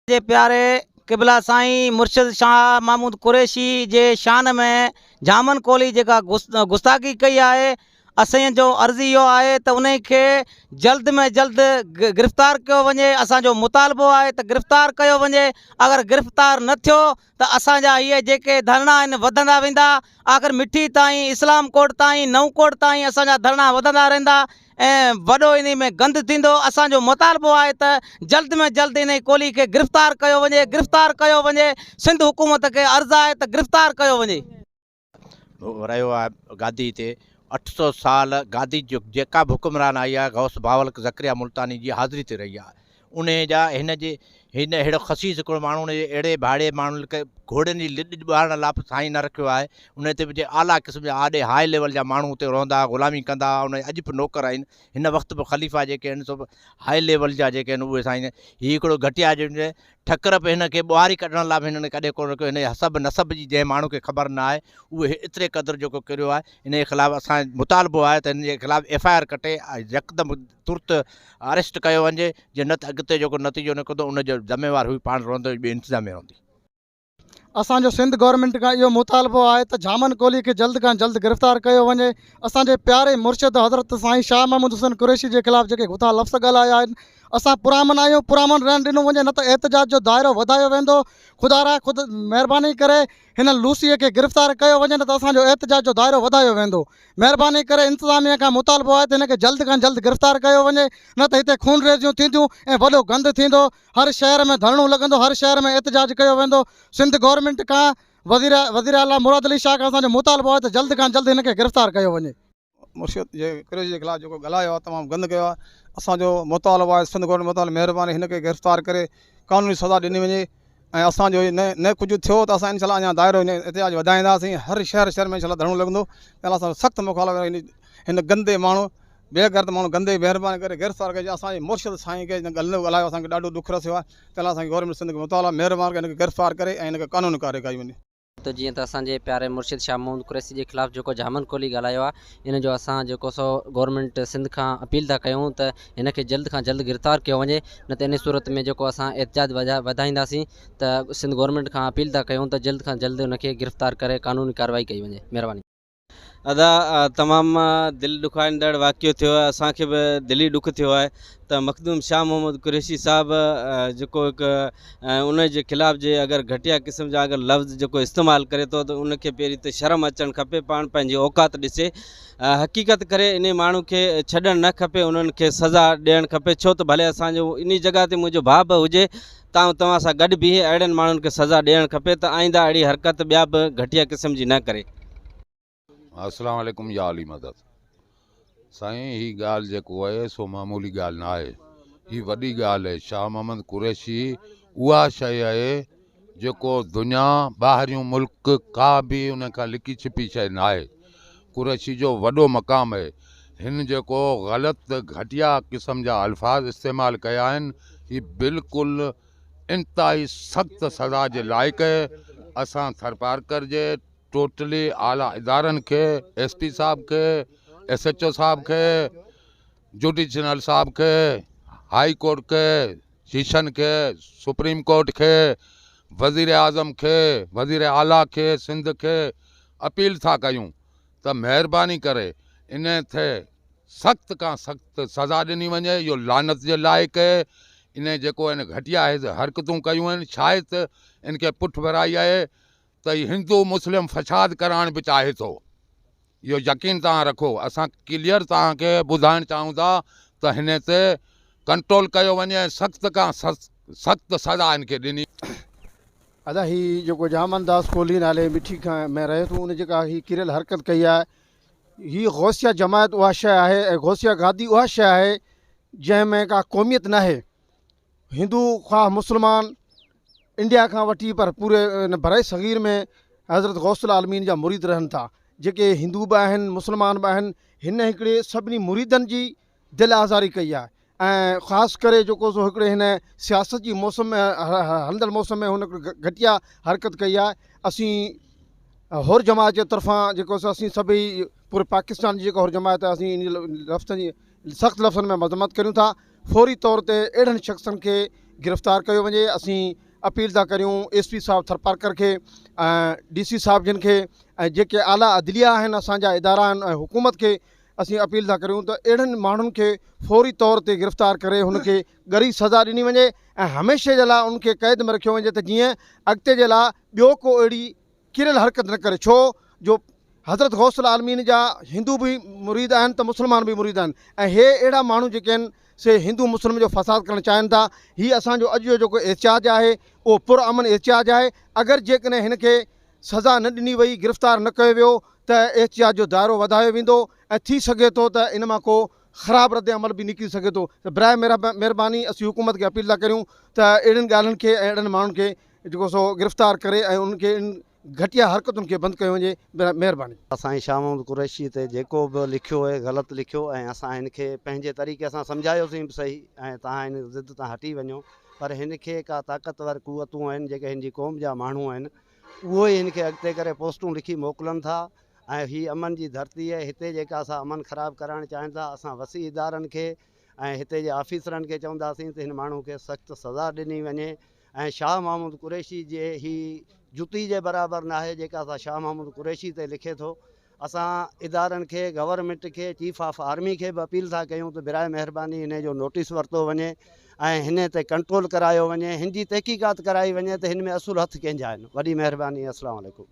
जे प्यारे क़िबला साईं मुर्शिद शाह महमूद कुरैशी जे शान में जामन कोली जेका गुस्ताखी कई आहे, असांजो अर्ज़ी इहो आहे त उन खे जल्द में जल्द गिरफ़्तार कयो वञे। असांजो मुतालबो आहे त गिरफ़्तार कयो वञे। अगरि गिरफ़्तार न थियो त असांजा इहे जेके धरना आहिनि वधंदा वेंदा। आख़िर मिठी ताईं, इस्लाम कोर्ट ताईं, नऊं कोर्ट ताईं असांजा धरना वधंदा रहंदा ऐं वॾो इन में गंद थींदो। असांजो मुतालबो आहे त जल्द में जल्द इन कोली खे गिरफ़्तार कयो वञे, गिरफ़्तार कयो वञे। सिंध हुकूमत खे अर्ज़ु आहे त गिरफ़्तार कयो वञे। रहियो आहे गादी ते 800 साल गादी जो जेका बि हुकुमरान आई आहे, गौस बावल ज़करिया मुल्तानी जी हाज़िरी ते रही आहे। उन जा हिन अहिड़ो ख़सीस हिकिड़ो माण्हू उन अहिड़े भाड़े माण्हुनि खे घोड़नि जी लिॾ ॿारण लाइ साईं न रखियो आहे। उन ते बि आला क़िस्म जा आॾे हाई लेवल जा माण्हू उते रहंदा, ग़ुलामी कंदा। उन अॼु बि नौकर आहिनि। हिन वक़्तु बि ख़लीफ़ा जेके आहिनि सभु हाई लेवल जा जेके आहिनि उहे साईं। हीउ हिकिड़ो घटिया जंहिंजे ठकर बि हिन खे ॿुहारी कढण लाइ बि हिननि कॾहिं कोन रखियो। हिन हसब नसब जी जंहिं माण्हू खे ख़बर न आहे उहे एतिरे क़दुरु जेको किरियो आहे, इन जे ख़िलाफ़ु असांजो मुतालबो आहे त हिन जे ख़िलाफ़ु FIR कटे यकदमि तुर्त अरेस्ट कयो वञे। जे न त अॻिते जेको नतीजो निकिरंदो उनजो ज़िम्मेवार हुई पाण रहंदो, ॿी इंतिज़ामिया रहंदी। असांजो सिंध गवर्नमेंट का इहो मुतालबो आहे त जामन कोली खे जल्द खां जल्द गिरफ़्तार कयो वञे। असांजे प्यारे मुर्शिद हज़रत साईं शाह महमूद हुसैन कुरैशी जे ख़िलाफ़ु जेके गुथा लफ़्ज़ ॻाल्हाया आहिनि, असां पुरामन आहियूं, पुरामन रहण ॾिनो वञे, न त एहतजाज जो दाइरो वधायो वेंदो। ख़ुदा रा ख़ुदि महिरबानी करे हिन लूसीअ खे गिरफ़्तार कयो वञे, न त असांजो एहतजाज जो दाइरो वधायो वेंदो। महिरबानी करे इंतिज़ामिया खां मुतालबो आहे त हिन खे जल्द खां जल्द गिरफ़्तार कयो वञे, न त हिते खून रेज़ियूं थींदियूं ऐं वॾो गंद थींदो। हर शहर में धरणो लॻंदो, हर शहर में एहतजाज कयो वेंदो। सिंध गवर्नमेंट खां वज़ीर आला मुराद अली शाह खां असांजो मुतालबो आहे त जल्द खां जल्द हिन खे गिरफ़्तार कयो वञे। मुर्शिद जे कुरैशी जे ख़िलाफ़ु जेको ॻाल्हायो आहे तमामु गंद कयो आहे। असांजो मुतालबो आहे सिंध गवर्नमेंट मुतालबो महिरबानी हिन खे गिरफ़्तार करे कानूनी सज़ा ॾिनी वञे। ऐं असांजो न कुझु थियो त असां इनशाला अञा दाइरो हिन एहतजाज वधाईंदासीं। हर शहर में इनशाला धरणो लॻंदो। पहिरियों असां सख़्तु मुखालफ़त हिन गंदे माण्हू बेगर्द माण्हू गंदे महिरबानी करे गिरफ़्तार कजे। असांजे मुर्शिद साईं खे गंदो ॻाल्हायो, असांखे ॾाढो ॾुखु रसियो आहे। पहिरियों असांखे गवर्नमेंट सिंध खे मुतालबो महिरबानी करे हिन खे गिरफ़्तार करे ऐं हिन खे कानूनी कार्रवाई कई वञे। तो जीअं त असांजे प्यारे मुर्शिद शाह महमूद कुरैशी जे ख़िलाफ़ु जेको जामन कोली ॻाल्हायो आहे, इन जो असां जेको सो गवर्नमेंट सिंध खां अपील था कयूं त हिन खे जल्द खां जल्द गिरफ़्तार कयो वञे, न त इन सूरत में जेको असां एहतजाज वधाईंदासीं। त सिंध गवर्नमेंट खां अपील था कयूं त जल्द खां जल्द उनखे गिरफ़्तार करे कानूनी कार्रवाई कई वञे। महिरबानी। अदा तमामु दिलि ॾुखाईंदड़ वाक़ियो थियो आहे। असांखे बि दिली ॾुखु थियो आहे त मखदूम शाह महमूद कुरैशी साहिबु जेको हिकु उन जे ख़िलाफ़ु जे अगरि घटिया क़िस्म जा अगरि लफ़्ज़ जेको इस्तेमालु करे थो त उनखे पहिरीं त शर्म अचणु खपे, पाण पंहिंजी औकात ॾिसे। हक़ीक़त करे इन माण्हू खे छॾणु न खपे, उन्हनि खे सज़ा ॾियणु खपे। छो त भले असांजो इन जॻह ते मुंहिंजो भाउ बि हुजे, तव्हां सां गॾु बीहे, अहिड़नि माण्हुनि खे सज़ा ॾियणु खपे त आईंदा अहिड़ी हरकत ॿिया बि घटिया क़िस्म जी न करे। अस्सलाम वालेकुम या अली मदद। साईं ही ॻाल्हि जेको आहे सो मामूली ॻाल्हि न आहे, ही वॾी ॻाल्हि आहे। शाह महमूद कुरैशी उहा शइ आहे जेको दुनिया ॿाहिरियों मुल्क का बि उन खां लिकी छिपी शइ न आहे। कुरैशी जो वॾो मक़ाम आहे। हिन जेको ग़लति घटिया क़िस्म जा अल्फाज इस्तेमालु कया आहिनि, ही बिल्कुलु इंतिहाई सख़्तु सज़ा जे लाइक़ु आहे। असां थरपारकर जे टोटली आला इदारनि खे, SP साहब खे, SHO साहब खे, जुडिशनल साहब खे, हाई कोर्ट खे, शीशन खे, सुप्रीम कोर्ट खे, वज़ीर आज़म खे, वज़ीर आला खे, सिंध खे अपील था कयूं त महिरबानी करे इन थे सख़्त खां सख़्तु सज़ा ॾिनी वञे। इहो लानत जे लाइक़ु आहे। इन जेको इन घटिया हरकतूं कयूं आहिनि, शायदि इनखे पुठि भराई आहे त हिंदू मुस्लिम फ़साद कराइण बि चाहे थो। इहो यकीन तव्हां रखो। असां क्लियर तव्हांखे ॿुधाइणु चाहियूं था त हिन ते कंट्रोल कयो वञे, सख़्त खां सख़्तु सज़ा इनखे ॾिनी। अदा ही जेको जामन दास कोली नाले मिठी खां में रहे थो, उन जेका ही किरियल हरकत कई आहे, ही गौसिया जमायत उहा शइ आहे ऐं गौसिया गादी उहा शइ आहे जंहिंमें का क़ौमियत न आहे। हिंदू ख़्वाह मुस्लमान इंडिया खां वठी पर पूरे बरे सग़ीर में हज़रत गौसुल आलमीन जा मुरीद रहनि था, जेके हिंदू बि आहिनि, मुस्लमान बि आहिनि। हिन हिकिड़े सभिनी मुरीदनि जी दिलि आज़ारी कई आहे ऐं ख़ासि करे जेको सो हिकिड़े हिन सियासत जी मौसम में हलंदड़ मौसम में हुन घटिया हरकत कई आहे। असीं होर जमात जे तरफ़ां जेको सो असीं सभई पूरे पाकिस्तान जी जेको होर जमात आहे, असीं इन लफ़्ज़नि जी सख़्तु लफ़्ज़नि में मज़म्मत करियूं था। फौरी तौर ते अहिड़नि शख़्सनि खे गिरफ़्तार कयो वञे। असीं अपील था करियूं SP साहब थरपारकर खे ऐं DC साहब जिन खे ऐं जेके आला अदलिया आहिनि असांजा इदारा आहिनि ऐं हुकूमत खे असीं अपील था करियूं त अहिड़नि माण्हुनि खे फौरी तौर ते गिरफ़्तार करे हुनखे ॻरी सज़ा ॾिनी वञे ऐं हमेशह जे लाइ उनखे क़ैद में रखियो वञे त जीअं अॻिते जे लाइ ॿियो को अहिड़ी किरियल हरकत न करे। छो जो हज़रत गौसल आलमीन जा हिंदू बि मुरीद आहिनि त मुस्लमान बि मुरीद आहिनि ऐं हे अहिड़ा माण्हू जेके आहिनि से हिंदू मुस्लिम जो फ़साद करणु चाहिनि था। हीअ असांजो अॼु जो जेको एहतिजाज आहे उहो पुरअमन एहतिजाज आहे। अगरि जेकॾहिं हिन खे सज़ा न ॾिनी वई, गिरफ़्तार न कयो वियो त एहतिजाज जो दाइरो वधायो वेंदो ऐं थी सघे थो त इन मां को ख़राबु रद्द अमल बि निकिरी सघे थो। त बराए महिरबानी असीं हुकूमत खे अपील था करियूं त अहिड़ियुनि ॻाल्हियुनि खे ऐं अहिड़नि माण्हुनि खे जेको सो गिरफ़्तार करे ऐं उनखे घटिया हरकतुनि खे बंदि कयो वञे। महिरबानी। असांजी शाह महमूद कुरैशी ते जेको बि लिखियो आहे ग़लति लिखियो ऐं असां हिन खे पंहिंजे तरीक़े सां सम्झायोसीं बि सही ऐं तव्हां हिन ज़िद तां हटी वञो, पर हिन खे का ताक़तवर क़ुवतूं आहिनि जेके हिन जी क़ौम जा माण्हू आहिनि उहो ई हिन खे अॻिते करे पोस्टूं लिखी मोकिलनि था ऐं हीअ अमन जी धरती आहे। हिते जेका असां अमन ख़राबु कराइणु चाहिनि था, असां वसी इदारनि खे ऐं हिते जे ऑफिसरनि खे चवंदासीं त हिन माण्हू खे सख़्तु सज़ा ॾिनी वञे ऐं शाह महमूद कुरैशी जे ही जुती जे बराबरि न आहे जेका असां शाह महमूद कुरैशी ते लिखे थो। असां इदारनि खे, गवर्नमेंट खे, चीफ ऑफ आर्मी खे बि अपील था कयूं त बिराए महिरबानी हिन जो नोटिस वरितो वञे ऐं हिन ते कंट्रोल करायो वञे, हिन जी तहक़ीक़ात कराई वञे त हिन में असुलु हथ कंहिंजा आहिनि। वॾी महिरबानी। अस्सलाम वालेकुम।